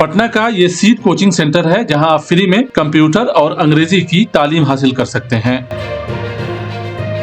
पटना का ये seed coaching centre है जहां आप फ्री में कंप्यूटर और अंग्रेजी की तालीम हासिल कर सकते हैं।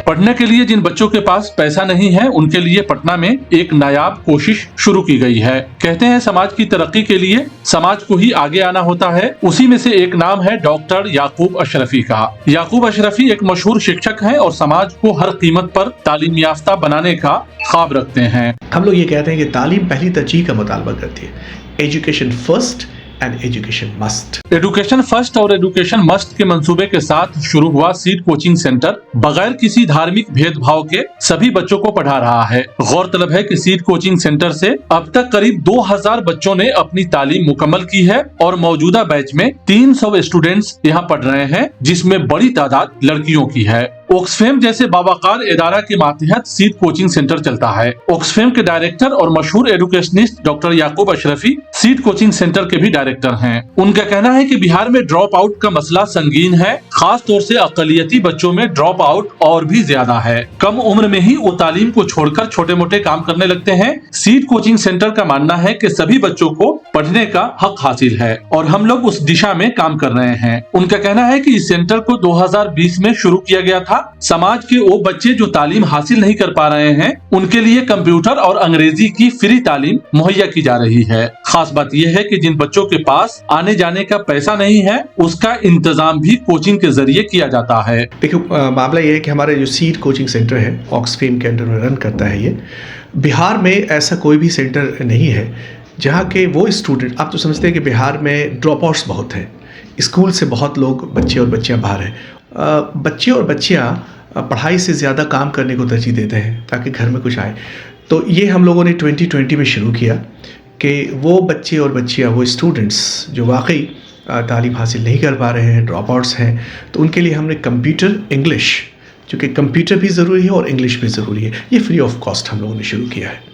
पढ़ने के लिए जिन बच्चों के पास पैसा नहीं है उनके लिए पटना में एक नायाब कोशिश शुरू की गई है। कहते हैं समाज की तरक्की के लिए समाज को ही आगे आना होता है। उसी में से एक नाम है डॉक्टर याकूब अशरफी का। याकूब अशरफी एक मशहूर शिक्षक हैं और समाज को हर कीमत पर तालीम याफ्ता बनाने का ख्वाब रखते हैं। हम लोग ये कहते हैं कि तालीम पहली तरजीह का मुतालबा करती है। Education first and education must. Education first और एजुकेशन मस्ट के मंसूबे के साथ शुरू हुआ सीड कोचिंग सेंटर बगैर किसी धार्मिक भेदभाव के सभी बच्चों को पढ़ा रहा है। गौरतलब है कि सीड कोचिंग सेंटर से अब तक करीब 2000 बच्चों ने अपनी तालीम मुकम्मल की है और मौजूदा बैच में 300 स्टूडेंट्स यहाँ पढ़ रहे हैं, जिसमें बड़ी तादाद लड़कियों की है। ऑक्सफेम जैसे बावकार इदारा के मातहत सीड कोचिंग सेंटर चलता है। ऑक्सफेम के डायरेक्टर और मशहूर एजुकेशनिस्ट डॉक्टर याकूब अशरफी सीड कोचिंग सेंटर के भी डायरेक्टर हैं। उनका कहना है कि बिहार में ड्रॉप आउट का मसला संगीन है, खास तौर से अकलियती बच्चों में ड्रॉप आउट और भी ज्यादा है। कम उम्र में ही वो तालीम को छोड़कर छोटे मोटे काम करने लगते हैं। सीड कोचिंग सेंटर का मानना है कि सभी बच्चों को पढ़ने का हक हासिल है और हम लोग उस दिशा में काम कर रहे हैं। उनका कहना है कि इस सेंटर को 2020 में शुरू किया गया था। समाज के वो बच्चे जो तालीम हासिल नहीं कर पा रहे हैं उनके लिए कंप्यूटर और अंग्रेजी की फ्री तालीम मुहैया की जा रही है। खास बात यह है कि जिन बच्चों के पास आने जाने का पैसा नहीं है उसका इंतजाम भी कोचिंग के जरिए किया जाता है। देखो, मामला यह है कि हमारे जो सीड कोचिंग सेंटर है ऑक्सफेम के अंडर में रन करता है। ये बिहार में ऐसा कोई भी सेंटर नहीं है जहाँ के वो स्टूडेंट, आप तो समझते हैं कि बिहार में ड्रॉप आउट्स बहुत हैं, स्कूल से बहुत लोग बच्चे और बच्चियाँ बाहर हैं। बच्चे और बच्चियाँ पढ़ाई से ज़्यादा काम करने को तरजीह देते हैं ताकि घर में कुछ आए। तो ये हम लोगों ने 2020 में शुरू किया कि वो बच्चे और बच्चियाँ, वो स्टूडेंट्स जो वाकई तालीम हासिल नहीं कर पा रहे हैं, ड्रॉप आउट्स हैं, तो उनके लिए हमने कंप्यूटर इंग्लिश, चूँकि कंप्यूटर भी ज़रूरी है और इंग्लिश भी ज़रूरी है, ये फ्री ऑफ कॉस्ट हम लोगों ने शुरू किया है।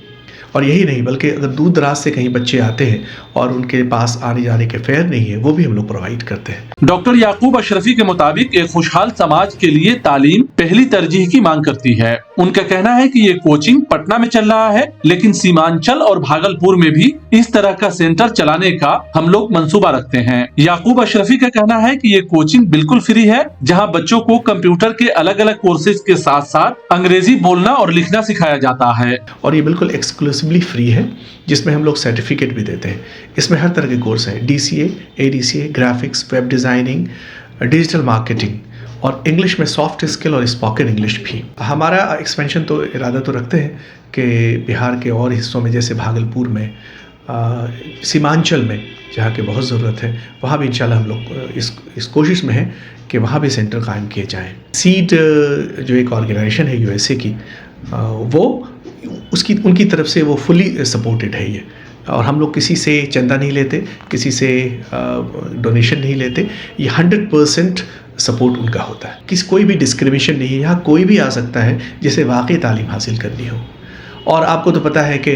और यही नहीं बल्कि अगर दूर दराज से कहीं बच्चे आते हैं और उनके पास आने जाने के फेयर नहीं है वो भी हम लोग प्रोवाइड करते हैं। डॉक्टर याकूब अशरफी के मुताबिक एक खुशहाल समाज के लिए तालीम पहली तरजीह की मांग करती है। उनका कहना है कि ये कोचिंग पटना में चल रहा है लेकिन सीमांचल और भागलपुर में भी इस तरह का सेंटर चलाने का हम लोग मंसूबा रखते हैं। याकूब अशरफी का कहना है कि ये कोचिंग बिल्कुल फ्री है जहाँ बच्चों को कंप्यूटर के अलग अलग कोर्सेज के साथ साथ अंग्रेजी बोलना और लिखना सिखाया जाता है। और ये बिल्कुल एक्सक्लूसिवली फ्री है जिसमें हम लोग सर्टिफिकेट भी देते हैं। इसमें हर तरह के कोर्स हैं, DCA, ADCA, graphics, web designing, digital marketing और इंग्लिश में सॉफ्ट स्किल और स्पोकन इंग्लिश भी। हमारा एक्सपेंशन तो इरादा तो रखते हैं कि बिहार के और हिस्सों में जैसे भागलपुर में, सीमांचल में जहाँ की बहुत ज़रूरत है, वहाँ भी इंशाल्लाह हम लोग इस कोशिश में हैं कि वहाँ भी सेंटर कायम किए जाएँ। सीड जो एक ऑर्गेनाइजेशन है USA की, वो उनकी तरफ से वो फुली सपोर्टेड है ये, और हम लोग किसी से चंदा नहीं लेते, किसी से डोनेशन नहीं लेते। ये 100% सपोर्ट उनका होता है। कोई भी डिस्क्रिमिनेशन नहीं है, यहाँ कोई भी आ सकता है जिसे वाकई तालीम हासिल करनी हो। और आपको तो पता है कि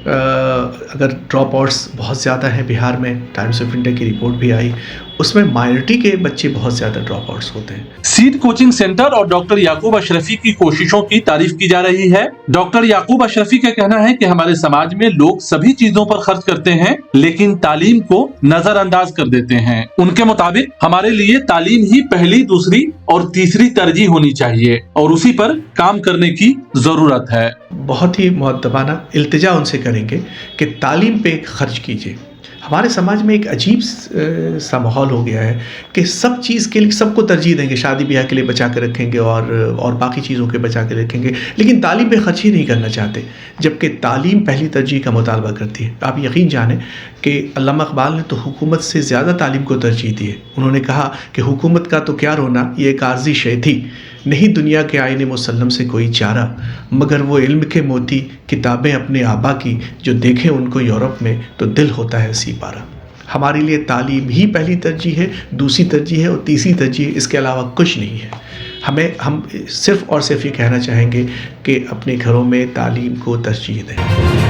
अगर ड्रॉप आउट्स बहुत ज़्यादा हैं बिहार में, टाइम्स ऑफ इंडिया की रिपोर्ट भी आई, उसमें माइनॉरिटी के बच्चे बहुत ज़्यादा ड्रॉप आउट्स होते हैं। सीड कोचिंग सेंटर और डॉक्टर याकूब अशरफी की कोशिशों की तारीफ की जा रही है। डॉक्टर याकूब अशरफी का कहना है कि हमारे समाज में लोग सभी चीजों पर खर्च करते हैं लेकिन तालीम को नजरअंदाज कर देते हैं। उनके मुताबिक हमारे लिए तालीम ही पहली, दूसरी और तीसरी तरजीह होनी चाहिए और उसी पर काम करने की जरूरत है। बहुत ही मुअद्दबाना इल्तिजा उनसे करेंगे कि तालीम पे खर्च कीजिए। हमारे समाज में एक अजीब सा माहौल हो गया है कि सब चीज़ के लिए सबको तरजीह देंगे, शादी ब्याह के लिए बचा के रखेंगे और बाकी चीज़ों के बचा के रखेंगे, लेकिन तालीम पे खर्च ही नहीं करना चाहते, जबकि तालीम पहली तरजीह का मुतालबा करती है। आप यकीन जानें कि अल्लामा इकबाल ने तो हुकूमत से ज़्यादा तालीम को तरजीह दी है। उन्होंने कहा कि हुकूमत का तो क्या रोना, ये एक आर्जी शय थी, नहीं दुनिया के आईने मुसल्लम से कोई चारा, मगर वो इल्म के मोती किताबें अपने आबा की, जो देखें उनको यूरोप में तो दिल होता है सीपारा। हमारे लिए तालीम ही पहली तरजीह है, दूसरी तरजीह है और तीसरी तरजीह है, इसके अलावा कुछ नहीं है। हम सिर्फ़ और सिर्फ ये कहना चाहेंगे कि अपने घरों में तालीम को तरजीह दें।